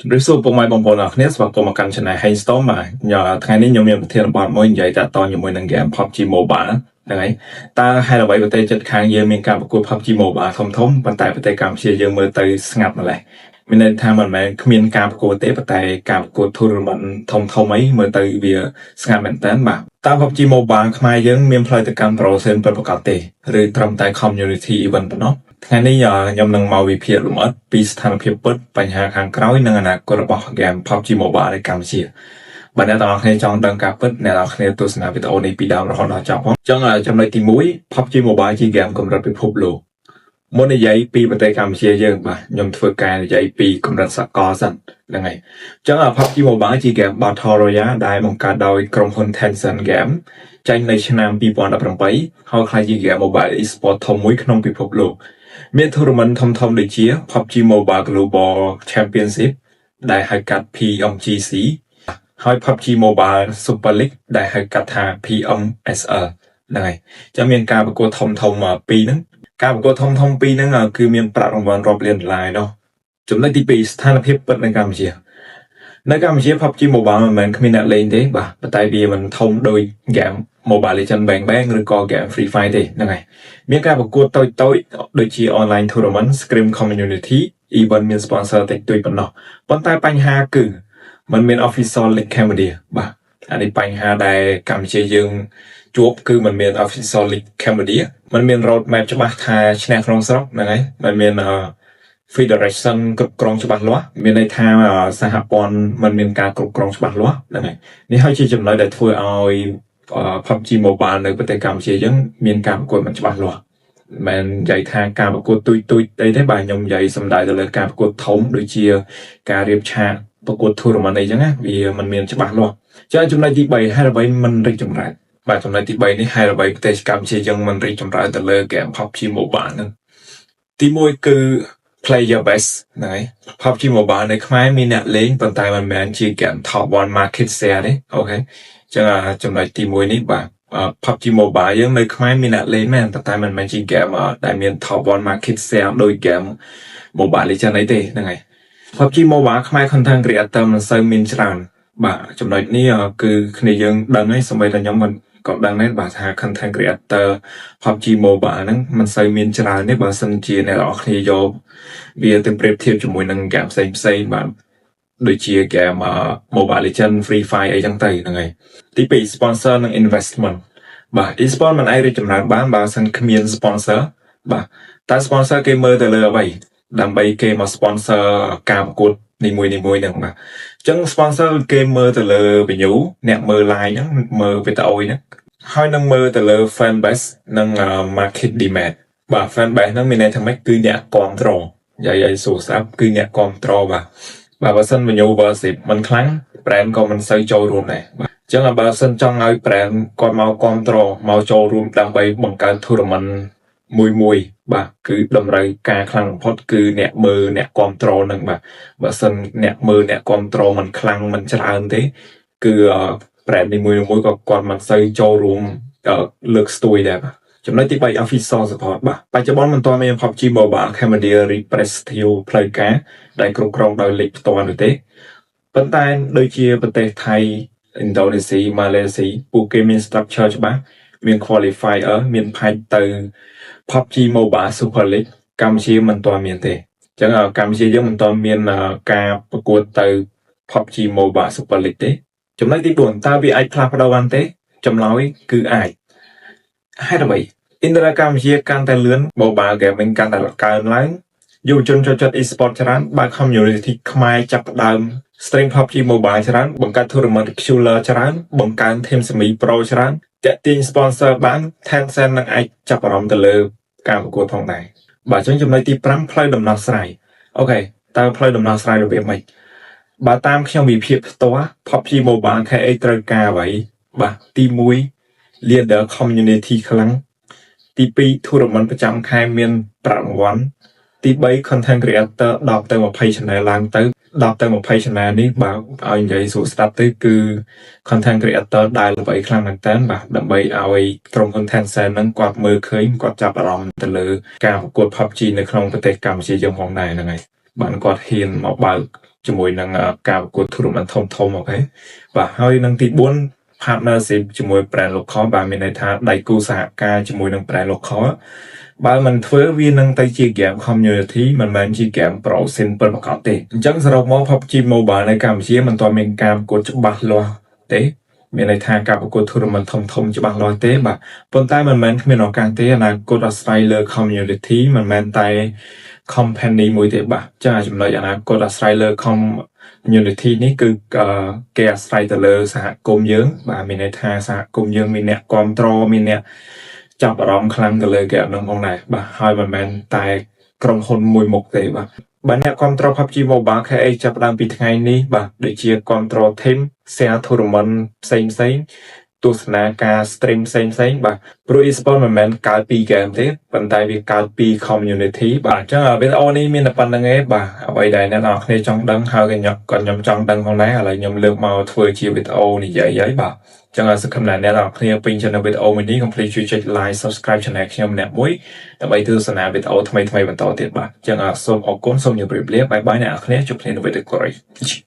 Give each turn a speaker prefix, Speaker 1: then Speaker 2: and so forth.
Speaker 1: ជំរាបសួរពុកម៉ែបងប្អូនអរគ្នាស្វាគមន៍មកកាន់ Channel Hainstorm បាទថ្ងៃនេះខ្ញុំមានប្រធានបទមួយនិយាយតាក់ទងជាមួយនឹង game PUBG Mobile ហ្នឹងហើយតើហេតុអ្វីប្រទេសជិតខាងយើងមានការប្រកួត PUBG Mobile ធំៗប៉ុន្តែប្រទេសកម្ពុជាយើងមើលទៅស្ងាត់ម្ល៉េះមានន័យថាមិនមែនគ្មានការប្រកួតទេប៉ុន្តែការប្រកួត tournament ធំៗអីមើលទៅវាស្ងាត់មែនតើបាទតើ PUBG Mobile ខ្មែរយើងមានផ្លូវទៅកាន់ Pro ពិតប្រាកដទេឬត្រឹមតែ community event ប៉ុណ្ណោះថ្ងៃនេះខ្ញុំនឹងមកវិភាគលម្អិតពីស្ថានភាពពិតបញ្ហាខាងក្រោយនិងអនាគតរបស់ game PUBG Mobile នៅកម្ពុជាបើអ្នកទាំងអស់គ្នាចង់ដឹងការពិតអ្នកទាំងអស់គ្នាទស្សនាវីដេអូនេះពីដើមរហូតដល់ចប់ផងអញ្ចឹងចំណុចទី1 PUBG Mobile ជា game កម្រិតពិភពលោកមុននិយាយពីប្រទេសកម្ពុជាយើងបាទខ្ញុំធ្វើការនិយាយពីកម្រិតសកលសិនហ្នឹងហើយអញ្ចឹងPUBG Mobile ជា game Battle Royale ដែលបង្កើតដោយក្រុមហ៊ុន Tencent Game ចេញនៅឆ្នាំ2018ហើយក្លាយជា game mobile e-sport ធំមួយក្នុងពិភពលោកមាន tournament ធំៗដូចជា PUBG Mobile Global Championship ដែលហៅកាត់ PMGC ហើយ PUBG Mobile Super League ដែលហៅកាត់ថា PMSL ហ្នឹងហើយចាំមានការប្រកួតធំពីរហ្នឹងការប្រកួតធំពីរហ្នឹងគឺមានប្រាក់រង្វាន់រាប់លានដុល្លារឯណោះចំណុចទី2ស្ថានភាពពិតនៅកម្ពុជានៅកម្ពុជា PUBG Mobile មិនមែនគ្មានអ្នកលេងទេបាទប៉ុន្តែវាមិនធំដូច game Mobile Legends Bang Bang ឬក៏ game Free Fire ទេហ្នឹងហើយមានការប្រកួតតូចដូចជា online tournament scrim community event មាន sponsor តិចតួចប៉ុណ្ណោះប៉ុន្តែបញ្ហាគឺมันមាន official league Cambodia បាទអានេះបញ្ហាដែលកម្ពុជាយើងជួបគឺมันមាន official league Cambodia มันមាន road map ច្បាស់ថាឈ្នះក្នុងស្រុកហ្នឹងហើយมันមានFederation គ្រប់គ្រងច្បាស់លាស់មានន័យថាសហព័ន្ធมันមានការគ្រប់គ្រងច្បាស់លាស់ហ្នឹងហើយនេះហើយជាចំណុចដែលធ្វើឲ្យPUBG Mobile នៅប្រទេសកម្ពុជាយើងមានការប្រកួតមិនច្បាស់លាស់មិននិយាយថាការប្រកួតទុយអីទេបាទខ្ញុំនិយាយសំដៅទៅលើការប្រកួតធំដូចជាការរៀបឆាកប្រកួត tournament អីចឹងណាវាមិនមានច្បាស់លាស់ចាចំណុចទី3ហេតុអ្វីមិនរីកចម្រើនបាទចំណុចទី3នេះហេតុអ្វីប្រទេសកម្ពុជាយើងមិនរីកចម្រើនទៅលើ game PUBG Mobile ហ្នឹងទី1គឺ player base ហ្នឹងហើយ PUBG Mobile នៅខ្មែរមានអ្នកលេងប៉ុន្តែមិនមែនជា game top 1 market share ទេអូខេចឹងចំណុចទី1នេះបាទPUBG Mobile យើងនៅខ្មែរមានអ្នកលេងមែនតែមិនមែនជា game ដែលមាន top 1 market share ដោយ game Mobile Legends អីទេហ្នឹងហើយ PUBG Mobile ខ្មែរ content creator មិនសូវមានច្រើនបាទចំណុចនេះគឺគ្នាយើងដឹងហើយសូម្បីតែខ្ញុំមិនក៏ដឹងដែរបាទថា content creator PUBG Mobile ហ្នឹងមិនសូវមានច្រើនទេបើសិនជាអ្នកនរគ្នាយកវាទៅប្រៀបធៀបជាមួយនឹង game ផ្សេងបាទដូចជា game Mobile Legends Free Fire អីចឹងទៅហ្នឹងហើយទី2 sponsor និង investment បាទ e-sport មិនអាចរីកចម្រើនបានបើសិនគ្មាន sponsor បាទតែ sponsor គេមើលទៅលើអ្វីដើម្បីគេមក sponsor ការប្រកួតនីមួយហ្នឹងបាទអញ្ចឹង sponsor គេមើលទៅលើ view អ្នកមើល live ហ្នឹងមើលវីដេអូហ្នឹងហើយនឹងមើលទៅលើ fan base និង market demand បាទ fan base ហ្នឹងមានន័យថាម៉េចគឺអ្នកគាំទ្រនិយាយឲ្យសួរស្ដាប់គឺអ្នកគាំទ្របាទបើសិន view worship មិនខ្លាំង brand ក៏មិនសូវចូលរួមដែរបាទអញ្ចឹងបើសិនចង់ឲ្យ brand គាត់មកគាំទ្រមកចូលរួមដើម្បីបង្កើត tournament មួយបាទគឺតម្រូវការខ្លាំងបំផុតគឺអ្នកមើលអ្នកគាំទ្រនឹងបាទបើសិនអ្នកមើលអ្នកគាំទ្រមិនខ្លាំងមិនច្រើនទេគឺ brand នីមួយក៏គាត់មិនសូវចូលរួមលើកស្ទួយដែរបាទចំណុចទី3 official support បាទបច្ចុប្បន្នមិនទាន់មាន PUBG Mobile Cambodia representative ផ្លូវការដែលគ្រប់គ្រងដោយលេខផ្ទាល់នោះទេប៉ុន្តែដូចជាប្រទេសថៃ ឥណ្ឌូនេស៊ី ម៉ាឡេស៊ីពួកគេមាន structure ច្បាស់មាន qualifier មានផាច់ទៅ PUBG Mobile Super League កម្ពុជាមិនទាន់មានទេអញ្ចឹងកម្ពុជាយើងមិនទាន់មានការប្រកួតទៅ PUBG Mobile Super League ទេចំណុចទី4តើវាអាចផ្លាស់ប្ដូរបានទេចម្លើយគឺអាចហេតុអ្វីអ៊ីនធឺណិតកម្ពុជាកាន់តែលឿន Mobile Gaming កាន់តែកើនឡើងយុវជនចូលចិត្ត e-sport ច្រើនបើ community ខ្មែរចាប់ផ្ដើម stream PUBG Mobile ច្រើនបង្កើត tournament killer ច្រើនបង្កើន team semi pro ច្រើនតាក់ទាញ sponsor បាន Tencent នឹងអាចចាប់អារម្មណ៍ទៅលើការប្រកួតផងដែរបាទអញ្ចឹងចំណុចទី5ផ្លូវដំណោះស្រាយអូខេតើផ្លូវដំណោះស្រាយរបៀបម៉េចបើតាមខ្ញុំវិភាគផ្ទាល់ PUBG Mobile KA ត្រូវការអ្វីបាទទី1 leader community ខ្លាំងទី2 tournament ប្រចាំខែមានប្រាក់រង្វាន់ទី3 content creator 10ទៅ20 channel ឡើងទៅ10ទៅ20 channel នេះបើឲ្យនិយាយសួរស្ដាប់ទៅគឺ content creator ដែលល្បីខ្លាំងមែនតើបាទដើម្បីឲ្យក្រុមហ៊ុន Tencent ហ្នឹងគាត់មើលឃើញគាត់ចាប់អារម្មណ៍ទៅលើការប្រកួត PUBG នៅក្នុងប្រទេសកម្ពុជាយើងផងដែរហ្នឹងហើយបានគាត់ហ៊ានមកបើក ជាមួយនឹងការប្រកួត tournament ធំៗអូខេបាទហើយនឹងទី4 partnership ជាមួយ brand local បាទមានន័យថាដៃគូសហការជាមួយនឹង brand local បើមិនធ្វើវានឹងទៅជា game community មិនមែនជា game pro simple ប្រកបទេអញ្ចឹងសរុបមក PUBG Mobile នៅកម្ពុជាមិនទាន់មានការប្រកួតច្បាស់លាស់ទេមានន័យថាការប្រកួត tournament ធំៗច្បាស់លាស់ទេបាទប៉ុន្តែមិនមែនគ្មានឱកាសទេអនាគតអាស្រ័យលើ community មិនមែនតែ company មួយទេបាទចាចំណុចអនាគតអាស្រ័យលើ community នេះគឺគេអាស្រ័យទៅលើសហគមន៍យើងបាទមានន័យថាសហគមន៍យើងមានអ្នកគ្រប់គ្រងមានអ្នកចាប់អារម្មណ៍ខ្លាំងទៅលើ game ហ្នឹងផងដែរបាទហើយមិនមែនតែក្រុមហ៊ុនមួយមុខទេបាទបើអ្នកគ្រប់គ្រង PUBG Mobile KH ចាប់ផ្ដើមពីថ្ងៃនេះបាទដូចជាគ្រប់គ្រង team share tournament ផ្សេងៗទស្សនាការ stream ផ្សេងៗបាទព្រោះ e-sport មិនមែនកើតពី game ទេប៉ុន្តែវាកើតពី community បាទអញ្ចឹងវីដេអូនេះមានតែប៉ុណ្្នឹងឯងបាទអ្វីដែលអ្នកនរគ្នាចង់ដឹងហើយខ្ញុំចង់ដឹងផងដែរឥឡូវខ្ញុំលើកមកធ្វើជាវីដេអូនិយាយហើយបាទចឹងសង្ឃឹមថាអ្នកនរគ្នាពេញចិត្តនៅវីដេអូមួយនេះកុំភ្លេចជួយចុច like subscribe channel ខ្ញុំម្នាក់មួយដើម្បីទស្សនាវីដេអូថ្មីៗបន្តទៀតបាទចឹងសូមអរគុណសូមជម្រាបលាបាយបាយអ្នកនរគ្នាជួបគ្នានៅវីដេអូក្រោយ